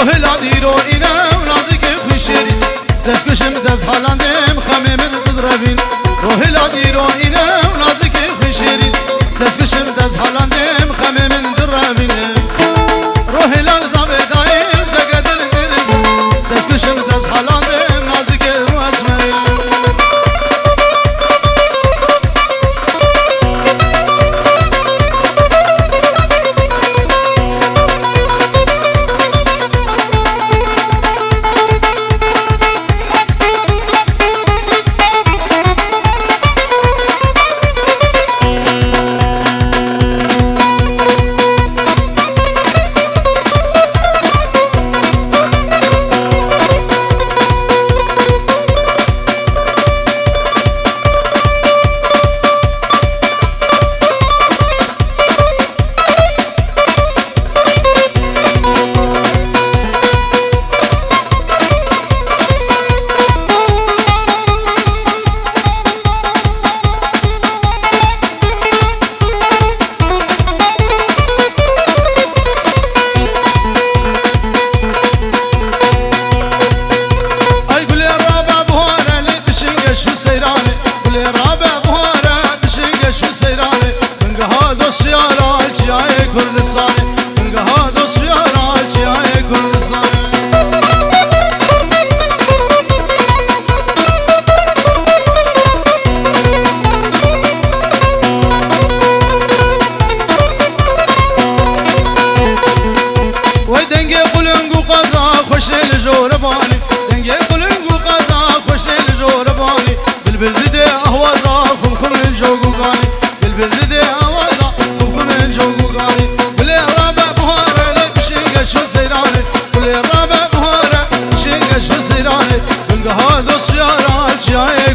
روح لادی رو اینم نازک خوشیری دستکشم دست حالاندم خمه من تدربین روح لادی رو اینم نازک خوشیری دستکشم دست حالاندم خمه من تدربین روح لاد دا بدایم دگردن دلم دستکشم دست حالاندم نازک رو اسمری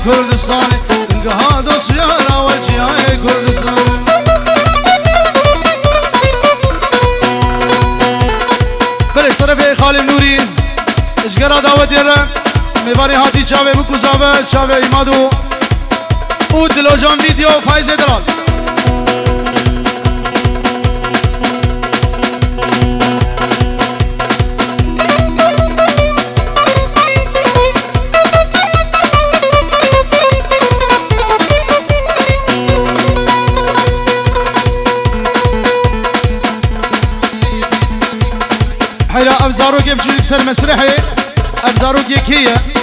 کردستانی انگها دوست یارا و جیای کردستان بلش طرف خالم نوری اشگرا دعوت یارم میواری هاتی چاوه بکوزاوه چاوه ایمادو او دلوجان ویدیو فایز دلال حيلا أبزاروك يمشي يكسر مسرحي أبزاروك يكية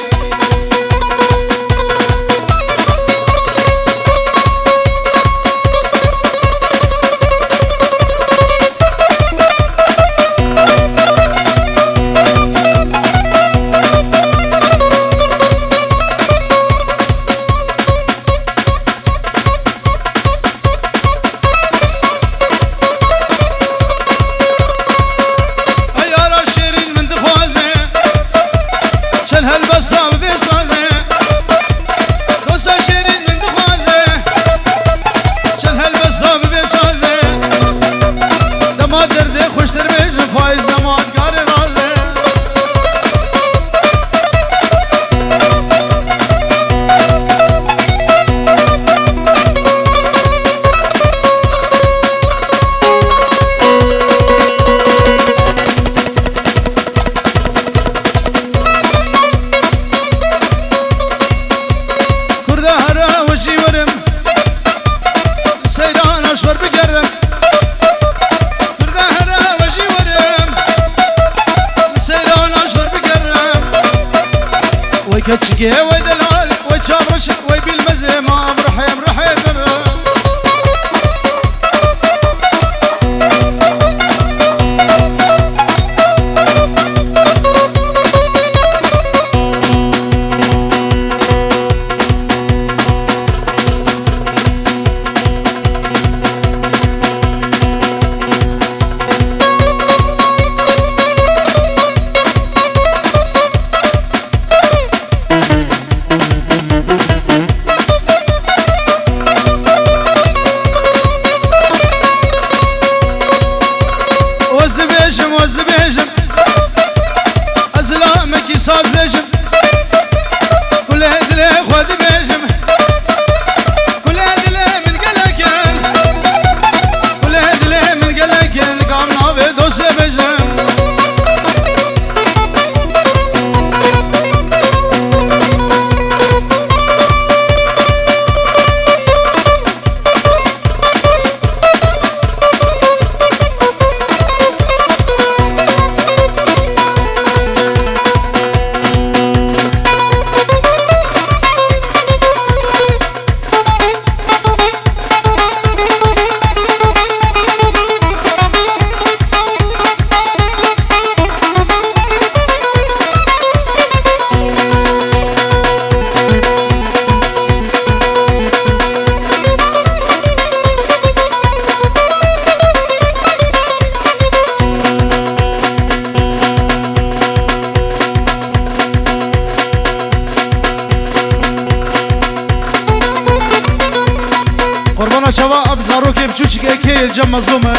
جم مظلومه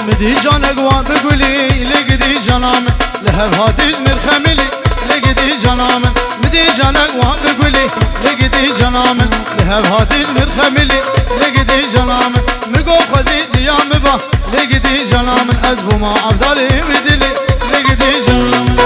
مدي جانك وان بقولي لقدي جنام لهب هادي المرخملي لقدي جنام مدي جانك وان بقولي لقدي جنام لهب هادي المرخملي لقدي جنام مقو خزيد يا مبا لقدي جنام أزبو ما عبدالي بدلي لقدي جنام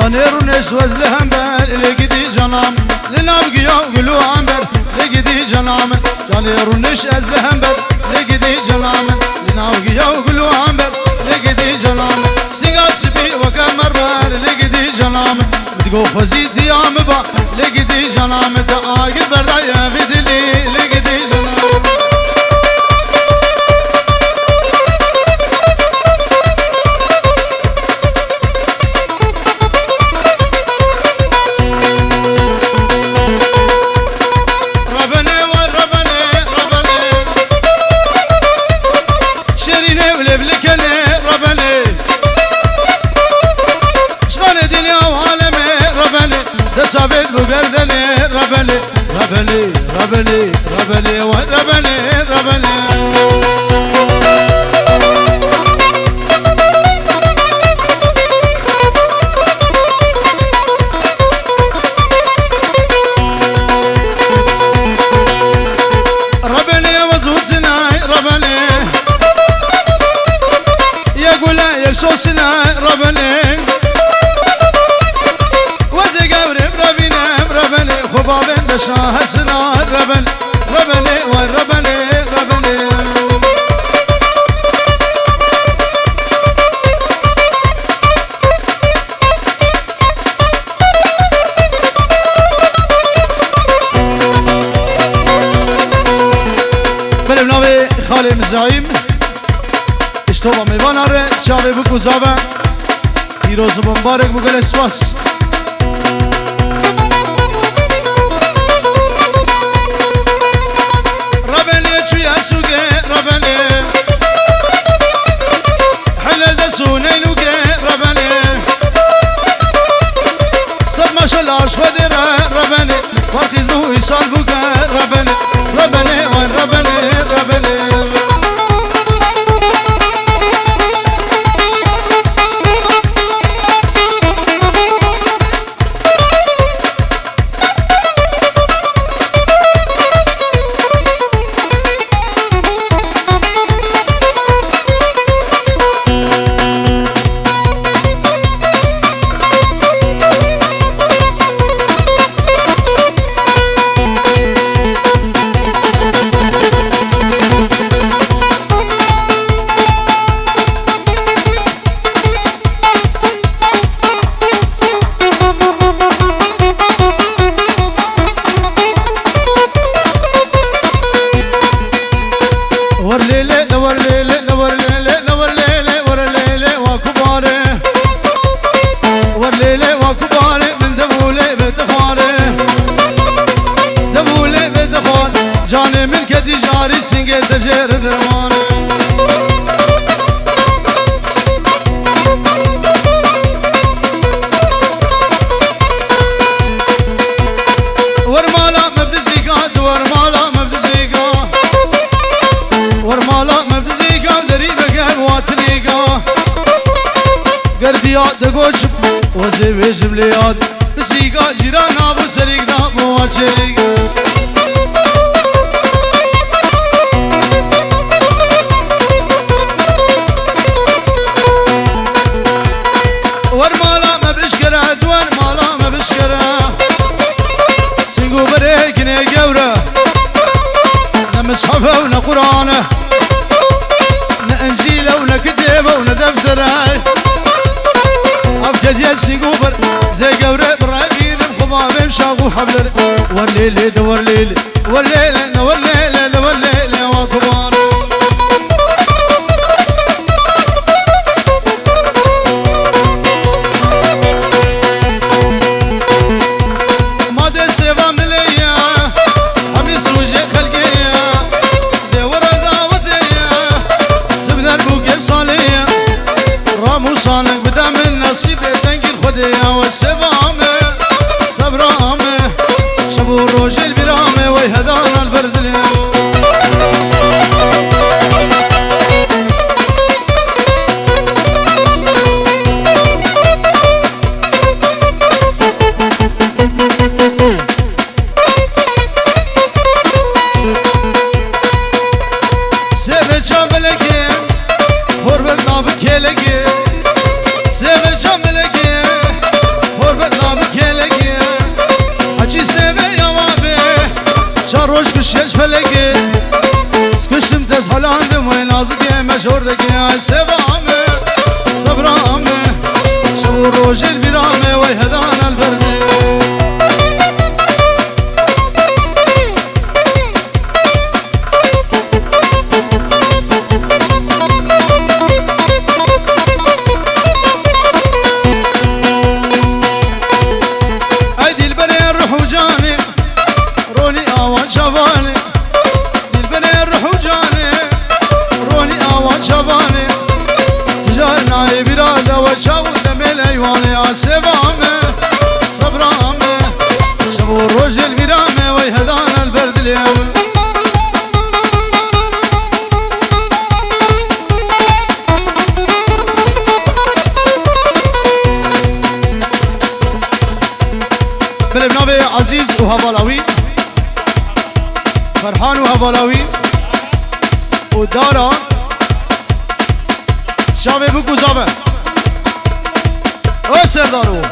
جانيرو نشوز لهمبر لقدي جنام لنابقيا قلو عنبر لقدي جنام جانيرو نشوز لهمبر لقدي جنام لنابقيا قلو عنبر لقدي جنام سيقا سبي وكمر بر لقدي جنام بتقو خزيت يا مبا لقدي جنام تآقر بردايا بدلي لقدي جنام ثابت بقردني ربلي ربلي ربلي ربلي وربلي ربلي ربلي وزوجنا ربلي يقول يكسوسنا ربلي خبابين بشاه سنا ربل ربلي وربلي ربلي بلم ناوي خالي مزايم اشتوبا ميواناره شاوي بكو زاوه پیروز و مبارک بگل اسواس شلاش خدره ربني وارخيز بو يسال بوكا ربني ربني وين ربني ربني جاني من كدي جاري سنجي تجير درماني ورمالا مبدزيقا ورمالا مبدزيقا ورمالا مبدزيقا دريبك واتنيقا قرديات دقوش وزي بيجم لياد بسيقا جيران ابو سريقنا مواتشيقا ورمالا ما بشكره دوار مالا ما بشكره سنقو بريكني قورة نمصحفه ونقرانه نأنجيله ونكتبه وندفتره جدي سيقوبر زي قورة برابين الخباب مشاغو حبلر والليل دور ليل والليل دور ليل دور ليل وكبار ما دي سيبا مليا حميس وجه خلقيا دور دعوتيا تبنى البوكي صاليا رامو صانك بدا من نصيبي تنقي الخديا والسبامة صبرامة شبو الروج البرامة ويهدانا البرد اليوم سيبي شابلكي فوربر نابكي لكي سيبي شابلكي فوربر نابكي لكي حجي سيبي يا وابي شاروش كشيش فلكي سكشتم تزحلاندم وين نازكي مشهور دكي سيبامي صبرامي شبو الروج البرامي ويهدانا البردي سبامة صبرامة شبو الروج البرامة ويهدانا البرد اليوم بالبنابي عزيز وهبالاوي فرحان وهبالاوي ودارا شابه بكو زابه او سردارو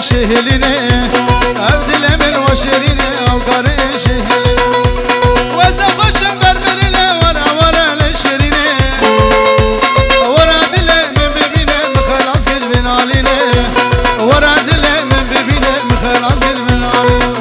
شهلنا أبدل من وشرنا أو قارئ شهلنا وزد خشم بربرنا ورا ورا لشرنا ورا دل من ببينا مخلاص قلبنا علينا ورا دل من ببينا مخلاص قلبنا علينا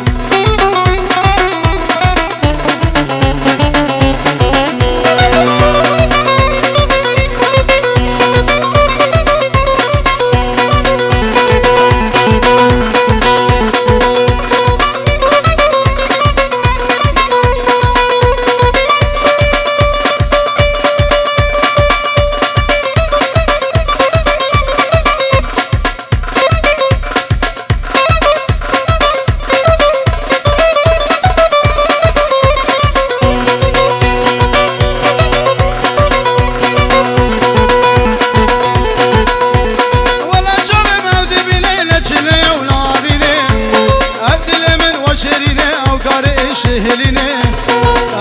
شهلنا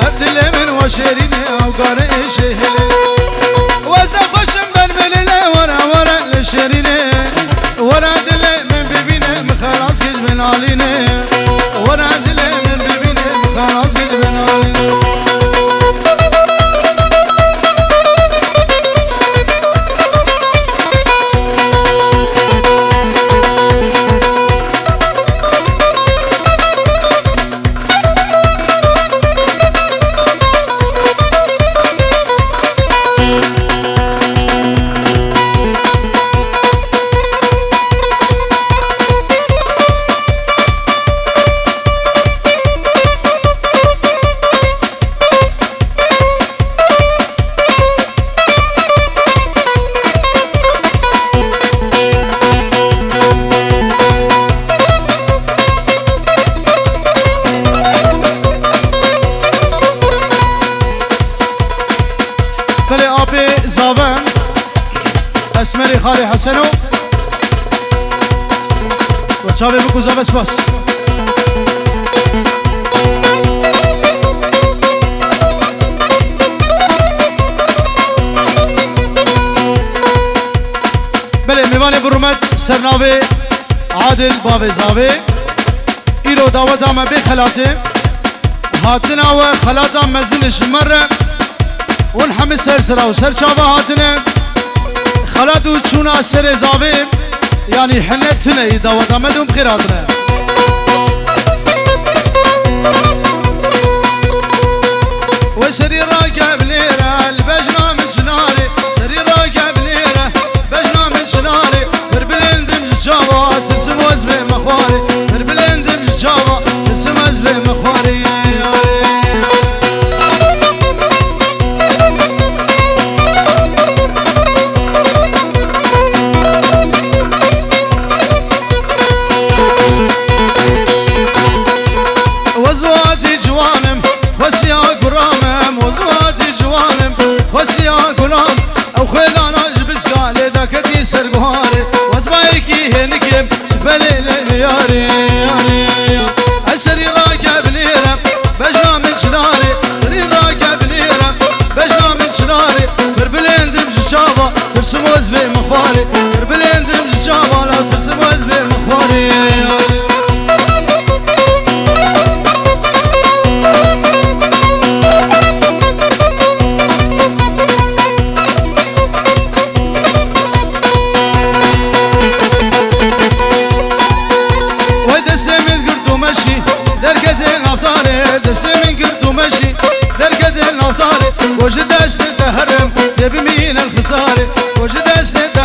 أبدل من وشرنا وقارئ شهلنا وزد خشم بربلنا ورا ورا لشرنا ورا دل من ببينا مخلاص قلبنا علينا ورا دل من ببينا مخلاص قلبنا علينا اسمري خالي حسنو وشابي بكوزا بس بله میوان برومت سرناوی عادل باوی زاوی ایرو دعوت ما به خلاته هاتنا و خلاتا مزن شمره ونحمي سرسرا وسرشابه هاتنا خلاتو تشونا سر زاوي يعني حنتنا دعوت مدوم خيراتنا وسري راكب ليره البجنا من شناري سري راكب ليره بجنا من شناري بربلند مجاوا ترسم وزبي مخواري بربلند مجاوا ترسم وزبي مخواري وزواتي جوانم وسيا قرامم وزواتي جوانم وسيا قرام او خيلانا جبس قالي داكتي سرقواري وزبايكي هنكم شبالي لياري السري راكب ليرة بجنا من شناري سري راكب ليرة بجنا من شناري بربلين دمج شابا ترسم وزبي مخواري بربلين دمج شابا لو ترسم وزبي مخواري دسمين قردو مشي درقد النوطاري وجد اشتد هرم تبي مين الخساري وجد اشتد